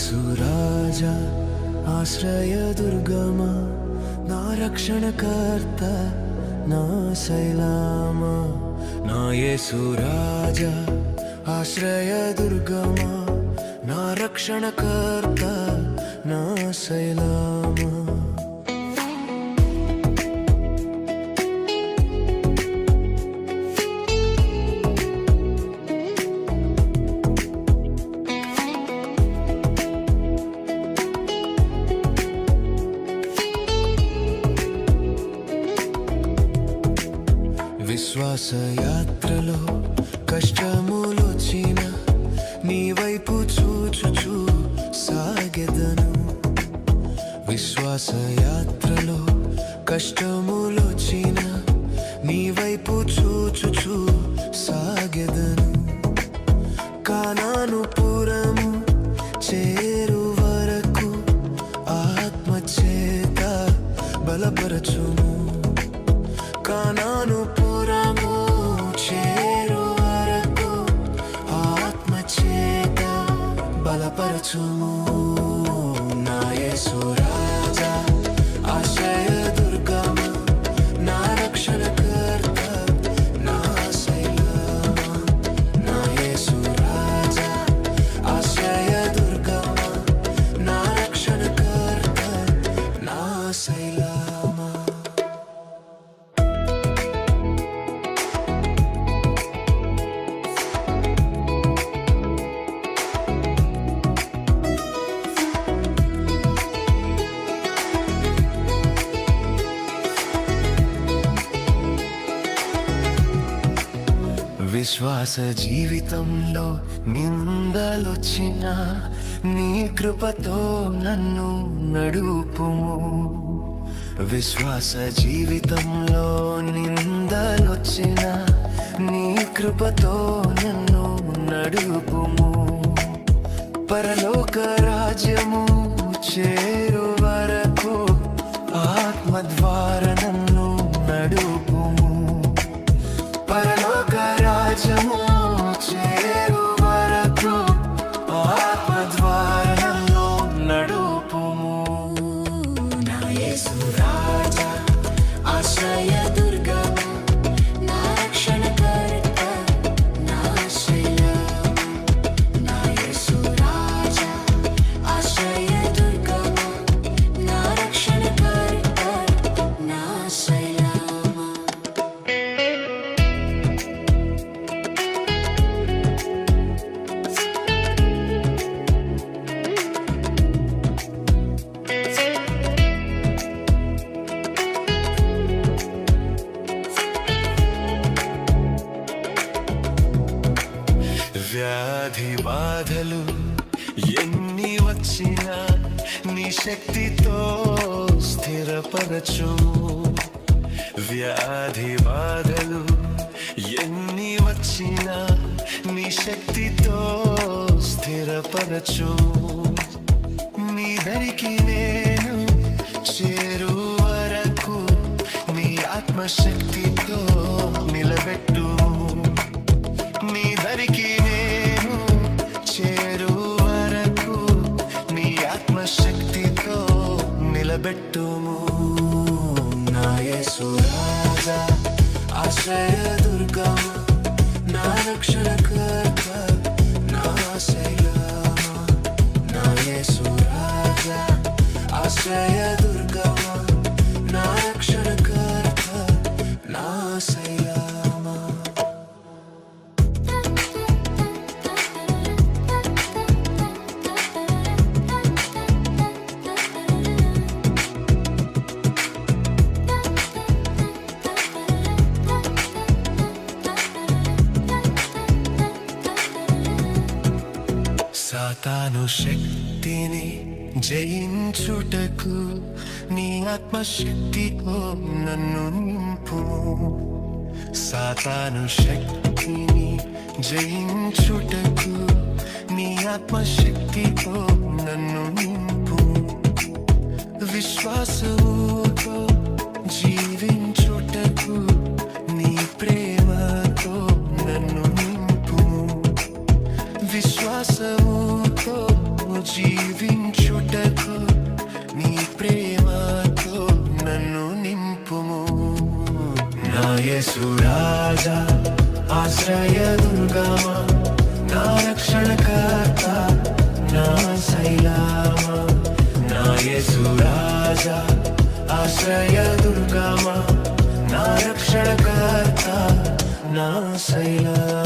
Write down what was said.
యేసు రాజా ఆశ్రయదుర్గమా, నా రక్షణకర్త నా శైలమా. నా యేసు రాజా ఆశ్రయదుర్గమా, నా రక్షణకర్త నా శైలమా. విశ్వాస యాత్రలో కష్టములొచ్చిన నీ వైపు చూచుచూ సాగెదను. విశ్వాస యాత్రలో కష్టములొచ్చిన నీ వైపు చూచుచూ సాగెదను. కానాను పురము చేరు వరకు ఆత్మచేత బలపరచుము. కానాను పురము చేరు వరకు ఆత్మచేత బలపరచుము. నా యేసు రాజా ఆశ్రయదుర్గమా, నా రక్షణకర్త నా శైలమా. నా యేసు రాజా ఆశ్రయదుర్గమా, నా రక్షణకర్త నా శైలమా. విశ్వాస జీవితంలో నిందలొచ్చిన నీ కృపతో నన్ను నడుపుము. విశ్వాస జీవితంలో నిందలొచ్చిన నీ కృపతో నన్ను నడుపుము. పరలోక రాజ్యము చేరు వరకు ఆత్మ ద్వారా నన్ను నడుపుము. పరలోక రాజ్యము చేరు వరకు ఆత్మ ద్వారా నన్ను నడుపుము. నా యేసు రాజా ఆశ్రయదుర్గమా, నా రక్షణకర్త నా శైలమా. నా యేసు రాజా ఆశ్రయదుర్గమా, నా రక్షణకర్త నా శైలమా. వ్యాధి బాధలు ఎన్ని వచ్చినా నీ శక్తితో స్థిరపరచుము. వ్యాధి బాధలు ఎన్ని వచ్చినా నీ శక్తితో స్థిరపరచుము. నీ దరికి నేను చేరు వరకు నీ ఆత్మశక్తితో నిలబెట్టు. నీ దరికి నేను చేరు వరకు నీ ఆత్మశక్తితో నిలబెట్టుము. నా యేసు రాజా ఆశ్రయదుర్గమా, నా రక్షణకర్త నా శైలమా. నా యేసు రాజా ఆశ్రయదుర్గమా, నా రక్షణకర్త నా శైలమా. సాతాను శక్తిని జయించుటకు నీ ఆత్మశక్తితో నన్ను నింపు. సాతాను శక్తిని జయించుటకు నీ ఆత్మశక్తితో నన్ను నింపు. విశ్వాసముతో జీవించుటకు నీ ప్రేమతో నన్ను నింపు. విశ్వాసముతో జీవి రాజా ఆశ్రయ దుర్గమా నా రక్షణకర్త నా శైలమా నా యేసు రాజా ఆశ్రయ దుర్గమా నా రక్షణకర్త నా శైలమా